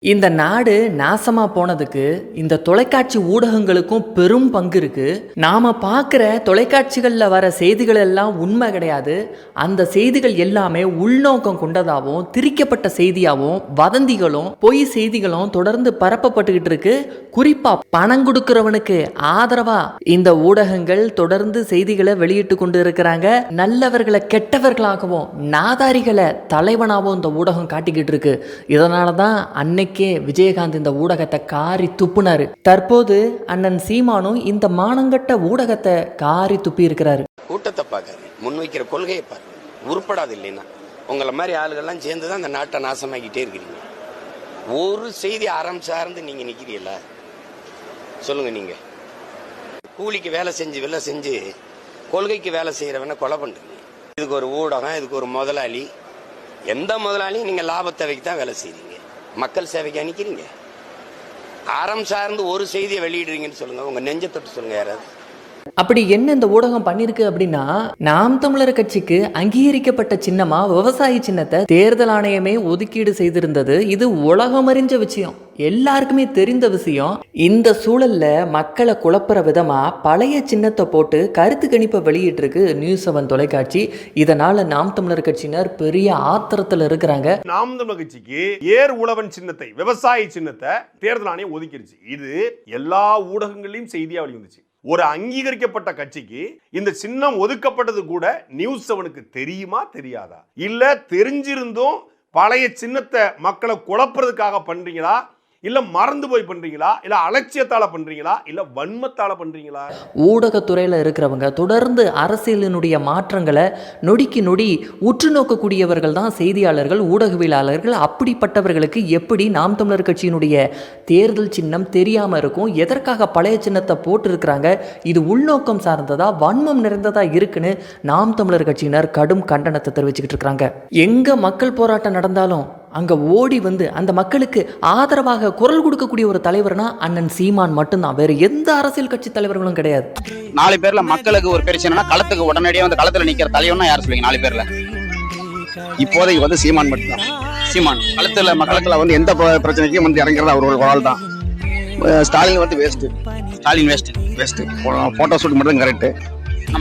இந்த நாடு நாசமா போனதுக்கு இந்த தொலைக்காட்சி ஊடகங்களுக்கும் பெரும் பங்கு இருக்கு. நாம பார்க்குற தொலைக்காட்சிகளில் வர செய்திகள் எல்லாம் உண்மை கிடையாது. அந்த செய்திகள் எல்லாமே உள்நோக்கம் கொண்டதாகவும் திரிக்கப்பட்ட செய்தியாகவும் வதந்திகளும் பொய் செய்திகளும் தொடர்ந்து பரப்பப்பட்டுக்கிட்டு இருக்கு. குறிப்பா பணம் கொடுக்கிறவனுக்கு ஆதரவா இந்த ஊடகங்கள் தொடர்ந்து செய்திகளை வெளியிட்டு கொண்டு இருக்கிறாங்க. நல்லவர்களை கெட்டவர்களாகவும் நாதாரிகளை தலைவனாகவும் இந்த ஊடகம் காட்டிக்கிட்டு இருக்கு. இதனால தான் அன்னைக்கு விஜயகாந்த் இந்த ஊடகத்தை காரி துப்புனாரு. தற்போது அண்ணன் சீமானும் இந்த மானங்கட்ட ஊடகத்தை காரி துப்பி இருக்கிறாரு. கூட்டத்தை பார்க்காது, முன்வைக்கிற கொள்கையை பாருங்க. உருப்படாது இல்லைன்னா உங்களை மாதிரி ஆளுகள்லாம் சேர்ந்துதான் அந்த நாட்டை நாசமாக்கிட்டே இருக்கிறீங்க. ஒரு செய்தி அறம் சார்ந்து நீங்க நிக்கிறீங்களா சொல்லுங்க. நீங்க கூலிக்கு வேலை செஞ்சு கொள்கைக்கு வேலை செய்யறவன கொலை பண்றீங்க. இதுக்கு ஒரு ஊடகம், இதுக்கு ஒரு முதலாளி. எந்த முதலாளியும் நீங்க லாபத்தை வைக்க தான் வேலை செய்றீங்க, மக்கள் சேவைக்கு அனுக்கிறீங்க. அறம் சார்ந்து ஒரு செய்தியை வெளியிடுறீங்கன்னு சொல்லுங்க. உங்க நெஞ்ச தொட்டு சொல்லுங்க யாராவது. அப்படி என்ன இந்த ஊடகம் பண்ணிருக்கு அப்படின்னா, நாம் தமிழர் கட்சிக்கு அங்கீகரிக்கப்பட்ட சின்னமா விவசாயி சின்னத்தை தேர்தல் ஆணையமே ஒதுக்கீடு செய்திருந்தது. இது உலகமறிஞ்ச விஷயம், எல்லாருக்குமே தெரிந்த விஷயம். இந்த சூழல்ல மக்களை குழப்புற விதமா பழைய சின்னத்தை போட்டு கருத்து கணிப்பை வெளியிட்டு இருக்கு நியூஸ்7 தொலைக்காட்சி. இதனால நாம் தமிழர் கட்சியினர் பெரிய ஆத்திரத்துல இருக்கிறாங்க. நாம் தமிழர் கட்சிக்கு ஏர் உழவன் சின்னத்தை, விவசாயி சின்னத்தை தேர்தல் ஆணையம் ஒதுக்கிடுச்சு. இது எல்லா ஊடகங்களையும் செய்தியா வெளிவந்துச்சு. ஒரு அங்கீகரிக்கப்பட்ட கட்சிக்கு இந்த சின்னம் ஒதுக்கப்பட்டது கூட நியூஸ்7க்கு தெரியுமா தெரியாதா? இல்ல தெரிஞ்சிருந்தும் பழைய சின்னத்தை மக்களை குழப்புறதுக்காக பண்றீங்களா, இல்ல மறந்து போய் பண்றீங்களா, இல்ல அலட்சியத்தால பண்றீங்களா, இல்ல வன்மத்தால பண்றீங்களா? ஊடகத்துறையில இருக்கிறவங்க தொடர்ந்து அரசியலினுடைய மாற்றங்களை நொடிக்கு நொடி உற்று நோக்கக்கூடியவர்கள் தான் செய்தியாளர்கள், ஊடகவியலாளர்கள். அப்படிப்பட்டவர்களுக்கு எப்படி நாம் தமிழர் கட்சியினுடைய தேர்தல் சின்னம் தெரியாம இருக்கும்? எதற்காக பழைய சின்னத்தை போட்டு இருக்கிறாங்க? இது உள்நோக்கம் சார்ந்ததா, வன்மம் நிறைந்ததா இருக்குன்னு நாம் தமிழர் கட்சியினர் கடும் கண்டனத்தை தெரிவிச்சுக்கிட்டு இருக்கிறாங்க. எங்க மக்கள் போராட்டம் நடந்தாலும் அங்க ஓடி வந்து அந்த மக்களுக்கு ஆதரவாக குரல் கொடுக்கக்கூடிய ஒரு தலைவர்னா அண்ணன் சீமான் மட்டும்தான். வேற எந்த அரசியல் கட்சி தலைவர்களும் கிடையாது. 4 பேர்ல மக்களுக்கு ஒரு பிரச்சனைனா களத்துக்கு உடனடியே வந்து களத்துல நிக்கிற தலைவர்னா யார் சொல்லுவீங்க? 4 பேர்ல இப்போதைக்கு வந்து சீமான் மட்டும்தான். சீமான் களத்துல மக்களுக்குள்ள வந்து எந்த பிரச்சனைக்கும் வந்து இறங்கிறது அவர் ஒரு ஆள் தான். ஸ்டாலின் வந்து ஸ்டாலின் வேஸ்ட் போட்டோ ஷூட் மட்டும் கரெக்ட்.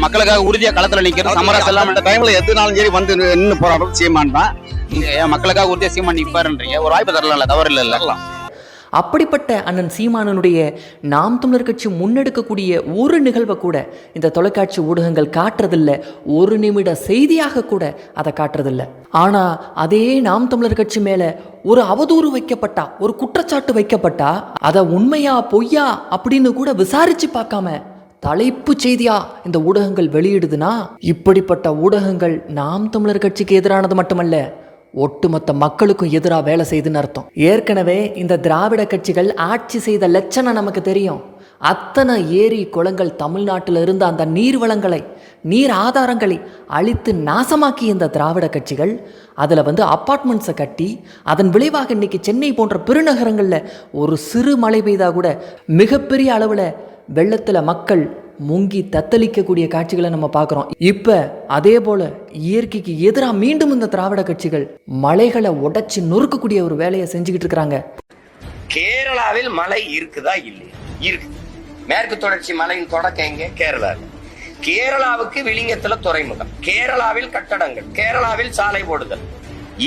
மக்களுக்காக உறுதியா களத்துல நிக்கிறது சமரசம் எல்லாம் இந்த டைம்ல எதுனாலும் சரி வந்து நின்று போராடுறது சீமான் தான். மக்களுக்காக உறுதியா சீமான் நிப்பாருன்றீங்க, ஒரு வாய்ப்பு தரல, தவறு இல்லை. அப்படிப்பட்ட அண்ணன் சீமானனுடைய நாம் தமிழர் கட்சி முன்னெடுக்கக்கூடிய ஒரு நிகழ்வை கூட இந்த தொலைக்காட்சி ஊடகங்கள் காட்டுறதில்ல. ஒரு நிமிட செய்தியாக கூட அதை காட்டுறதில்ல. ஆனா அதே நாம் தமிழர் கட்சி மேல ஒரு அவதூறு வைக்கப்பட்டா, ஒரு குற்றச்சாட்டு வைக்கப்பட்டா அதை உண்மையா பொய்யா அப்படின்னு கூட விசாரிச்சு பார்க்காம தலைப்பு செய்தியா இந்த ஊடகங்கள் வெளியிடுதுன்னா, இப்படிப்பட்ட ஊடகங்கள் நாம் தமிழர் கட்சிக்கு எதிரானது மட்டுமல்ல, ஒட்டுமொத்த மக்களுக்கும் எதிராக வேலை செய்துன்னு அர்த்தம். ஏற்கனவே இந்த திராவிட கட்சிகள் ஆட்சி செய்த லட்சணம் நமக்கு தெரியும். அத்தனை ஏரி குளங்கள் தமிழ்நாட்டில் இருந்த அந்த நீர் வளங்களை, நீர் ஆதாரங்களை அழித்து நாசமாக்கி இந்த திராவிட கட்சிகள் அதில் வந்து அப்பார்ட்மெண்ட்ஸை கட்டி அதன் விளைவாக இன்னைக்கு சென்னை போன்ற பெருநகரங்களில் ஒரு சிறு மழை பெய்தா கூட மிகப்பெரிய அளவில் வெள்ளத்தில் மக்கள் முங்கி தத்தளிக்கக்கூடிய காட்சிகளை நம்ம பார்க்குறோம். இப்போ அதே போல இயற்கைக்கு எதிராக மீண்டும் இந்த திராவிட கட்சிகள் மலைகளை உடைச்சு நொறுக்கக்கூடிய ஒரு வேலையை செஞ்சுக்கிட்டு இருக்கிறாங்க. கேரளாவில் மழை இருக்குதா? இல்லை, இருக்கு. மேற்கு தொடர்ச்சி மலையின் தொடக்கம் எங்க? கேரளாவில். கேரளாவுக்கு விழிஞத்துல துறைமுகம், கேரளாவில் கட்டடங்கள், கேரளாவில் சாலை போடுதல்.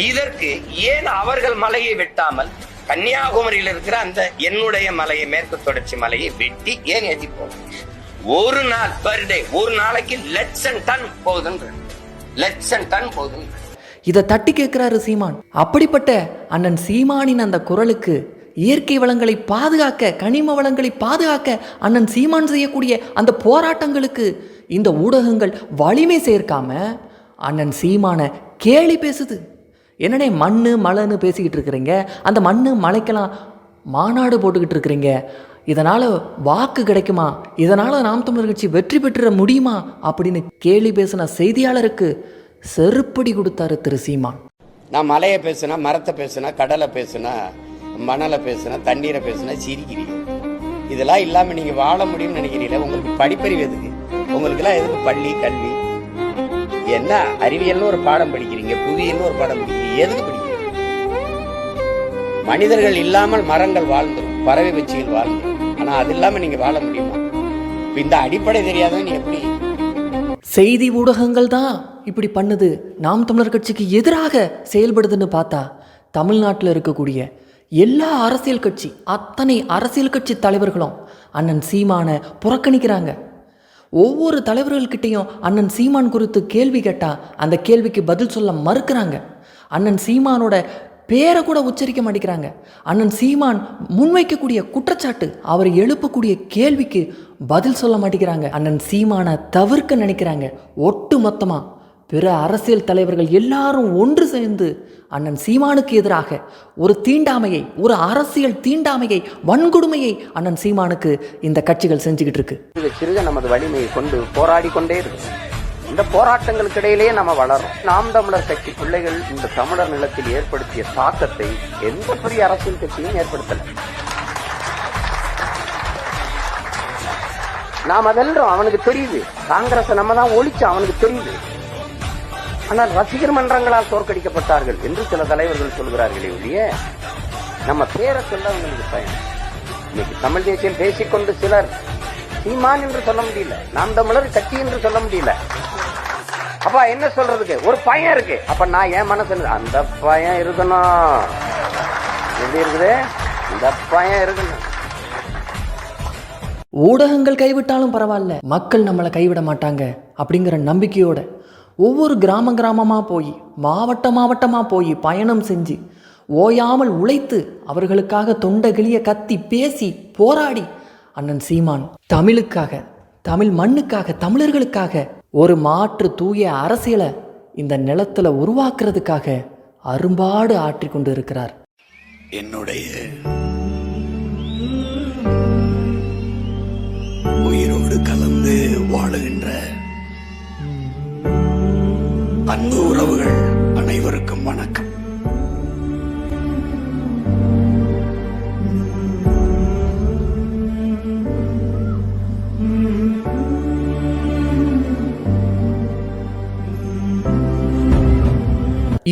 இதற்கு ஏன் அவர்கள் மலையை வெட்டாமல் கன்னியாகுமரியில் இருக்கிற அந்த என்னுடைய மலையை, மேற்கு தொடர்ச்சி மலையை வெட்டி ஏன் ஏற்றி போகும்? ஒரு நாள் பர் டே, ஒரு நாளைக்கு லட்சம் டன் போகுதுன்ற, லட்சம் டன் போகுது. இதை தட்டி கேட்கிறாரு சீமான். அப்படிப்பட்ட அண்ணன் சீமானின் அந்த குரலுக்கு, இயற்கை வளங்களை பாதுகாக்க, கனிம வளங்களை பாதுகாக்க அண்ணன் சீமான் செய்யக்கூடிய அந்த போராட்டங்களுக்கு இந்த ஊடகங்கள் வலிமை சேர்க்காம அண்ணன் சீமான கேலி பேசுது. என்னன்னே மண்ணு மலைன்னு பேசிக்கிட்டு இருக்கிறீங்க, அந்த மண்ணு மலைக்கெல்லாம் மாநாடு போட்டுக்கிட்டு இருக்கிறீங்க, இதனால் வாக்கு கிடைக்குமா, இதனால் நாம் தமிழர் கட்சி வெற்றி பெற்ற முடியுமா அப்படின்னு கேலி பேசின செய்தியாளருக்கு செருப்படி கொடுத்தாரு திரு சீமான். நான் மலையை பேசுனா, மரத்தை பேசுனா, கடலை பேசுனா, மணலை பேசுனா, தண்ணீரை பேசுனா சிரிக்கிறீங்க. இதெல்லாம் இல்லாம நீங்க வாழ முடியும்னு நினைக்கிறீங்களா? உங்களுக்கு படிப்பறிவு எதுக்கு? உங்களுக்கு எல்லாம் எதுக்கு பள்ளி கல்வி? என்ன அறிவியல்னு ஒரு பாடம் படிக்கிறீங்க, புவியியல்னு ஒரு பாடம் படிக்கிறீங்க, எதுக்கு படிக்கிறீங்க? மனிதர்கள் இல்லாமல் மரங்கள் வாழ்ந்துடும், பறவை பட்சிகள் வாழ்ந்துடும். ஆனா அது இல்லாம நீங்க வாழ முடியுமா? இந்த அடிப்படை தெரியாத நீ எப்படி? செய்தி ஊடகங்கள் தான் இப்படி பண்ணுது, நாம் தமிழர் கட்சிக்கு எதிராக செயல்படுதுன்னு பார்த்தா தமிழ்நாட்டில் இருக்கக்கூடிய எல்லா அரசியல் கட்சி, அத்தனை அரசியல் கட்சி தலைவர்களும் அண்ணன் சீமானை புறக்கணிக்கிறாங்க. ஒவ்வொரு தலைவர்கள்கிட்டையும் அண்ணன் சீமான் குறித்து கேள்வி கேட்டால் அந்த கேள்விக்கு பதில் சொல்ல மறுக்கிறாங்க. அண்ணன் சீமானோட பேரை கூட உச்சரிக்க மாட்டேங்கிறாங்க. அண்ணன் சீமான் முன்வைக்கக்கூடிய குற்றச்சாட்டு, அவர் எழுப்பக்கூடிய கேள்விக்கு பதில் சொல்ல மாட்டேங்கிறாங்க. அண்ணன் சீமானை தவிர்க்க நினைக்கிறாங்க. ஒட்டு மொத்தமாக பிற அரசியல் தலைவர்கள் எல்லாரும் ஒன்று சேர்ந்து அண்ணன் சீமானுக்கு எதிராக ஒரு தீண்டாமையை, ஒரு அரசியல் தீண்டாமையை, வன்கொடுமையை அண்ணன் சீமானுக்கு இந்த கட்சிகள் செஞ்சுக்கிட்டு இருக்கு. சிறுக நமது வலிமையை கொண்டு போராடி கொண்டே இருக்கு. இந்த போராட்டங்களுக்கு இடையிலேயே நம்ம வளரும். நாம் தமிழர் கட்சி பிள்ளைகள் இந்த தமிழர் நிலத்தில் ஏற்படுத்திய தாக்கத்தை எந்த பெரிய அரசியல் கட்சியும் ஏற்படுத்தல. நாம வெல்றோம், அவனுக்கு தெரியுது. காங்கிரஸ் நம்ம தான் ஒழிச்சோம், அவனுக்கு தெரியுது. ஆனால் ரசிகர் மன்றங்களால் தோற்கடிக்கப்பட்டார்கள் என்று சில தலைவர்கள் சொல்கிறார்களே ஒழிய நம்ம பேரை சொல்ல அவங்களுக்கு பயன். இன்னைக்கு தமிழ் தேசியம் பேசிக்கொண்டு சிலர் சீமான் என்று சொல்ல முடியல, நாம் தமிழர் கட்சி என்று சொல்ல முடியல. அப்ப என்ன சொல்றதுக்கு ஒரு பயம் இருக்கு. அப்ப நான் என் மனசு அந்த பயம் இருக்கணும். எப்படி இருக்குது? இந்த பயம் இருக்கணும். ஊடகங்கள் கைவிட்டாலும் பரவாயில்ல, மக்கள் நம்மளை கைவிட மாட்டாங்க அப்படிங்கிற நம்பிக்கையோட ஒவ்வொரு கிராமமாக போய், மாவட்டமாக போய் பயணம் செஞ்சு ஓயாமல் உழைத்து அவர்களுக்காக தொண்டை கிளிய கத்தி பேசி போராடி அண்ணன் சீமான் தமிழுக்காக, தமிழ் மண்ணுக்காக, தமிழர்களுக்காக ஒரு மாற்று தூய அரசியலை இந்த நிலத்தில் உருவாக்குறதுக்காக அரும்பாடு ஆற்றிக் கொண்டு இருக்கிறார். என்னுடைய உயிரோடு கலந்து வாழுகின்ற அன்பு உறவுகள் அனைவருக்கும் வணக்கம்.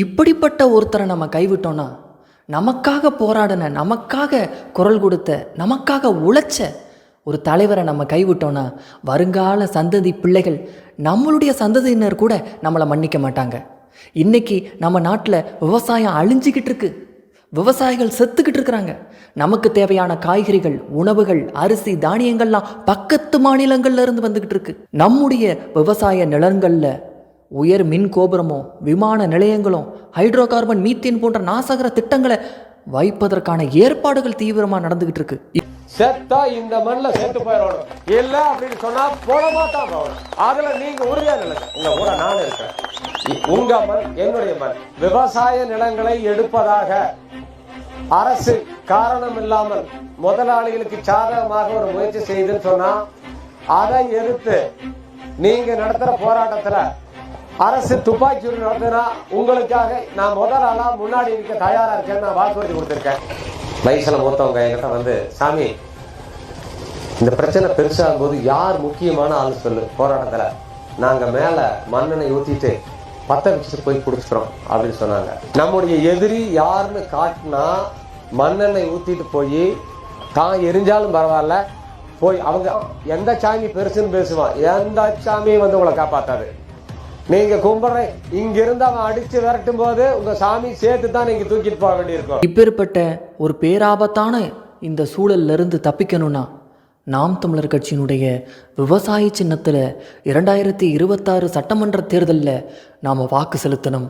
இப்படிப்பட்ட ஒருத்தரை நம்ம கைவிட்டோம்னா, நமக்காக போராடின, நமக்காக குரல் கொடுத்த, நமக்காக உழைச்ச ஒரு தலைவரை நம்ம கைவிட்டோம்னா வருங்கால சந்ததி பிள்ளைகள், நம்மளுடைய சந்ததியினர் கூட நம்மளை மன்னிக்க மாட்டாங்க. இன்னைக்கு நம்ம நாட்டில் விவசாயம் அழிஞ்சிக்கிட்டு இருக்கு, விவசாயிகள் செத்துக்கிட்டு இருக்கிறாங்க. நமக்கு தேவையான காய்கறிகள், உணவுகள், அரிசி, தானியங்கள்லாம் பக்கத்து மாநிலங்கள்ல இருந்து வந்துக்கிட்டு இருக்கு. நம்முடைய விவசாய நிலங்களில் உயர் மின் கோபுரமோ, விமான நிலையங்களும், ஹைட்ரோ கார்பன், மீத்தேன் போன்ற நாசகர திட்டங்களை வைப்பதற்கான ஏற்பாடுகள் தீவிரமாக நடந்துகிட்டு இருக்கு. செத்தா இந்த மண்ணில் செத்து போயிடணும் இல்ல அப்படின்னு சொன்னா போட மாட்டான். அதுல நீங்க உறுதியா நிலைங்க. உங்க கூட நான் இருக்கேன். உங்க மண் என்னுடைய மண். விவசாய நிலங்களை எடுப்பதாக அரசு காரணம் இல்லாமல் முதலாளிகளுக்கு சாதகமாக ஒரு முயற்சி செய்துன்னு சொன்னா அதை எதிர்த்து நீங்க நடத்துற போராட்டத்துல அரசு துப்பாக்கி சூடு நடத்தினா உங்களுக்காக நான் முதல் ஆளா முன்னாடி இருக்க தயாரா இருக்கேன்னு நான் வாக்குறுதி கொடுத்திருக்கேன். வயசுல மூத்தவங்க என்கிட்ட வந்து, சாமி இந்த பிரச்சனை பெருசாகும் போது யார் முக்கியமான ஆள் சொல்லு போராட்டத்துல, நாங்க மேல மண்ணெண்ணெய் ஊத்திட்டு பத்த வச்சுட்டு போய் குடிச்சுக்கிறோம் அப்படின்னு சொன்னாங்க. நம்முடைய எதிரி யாருன்னு காட்டினா மண்ணெண்ணெய் ஊத்திட்டு போய் தான் எரிஞ்சாலும் பரவாயில்ல போய் அவங்க எந்த சாமி பெருசுன்னு பேசுவான், எந்த சாமியும் வந்து உங்களை காப்பாத்தாது. நீங்க கும்பிடுற இங்க இருந்து அவன் அடிச்சு விரட்டும் போது உங்க சாமி சேர்த்து தான் நீங்க தூக்கிட்டு போக வேண்டியிருக்கும். இப்பேற்பட்ட ஒரு பேராபத்தான இந்த சூழல்ல இருந்து தப்பிக்கணும்னா நாம் தமிழர் கட்சியினுடைய விவசாய சின்னத்தில் 2026 சட்டமன்ற தேர்தலில் நாம் வாக்கு செலுத்தணும்.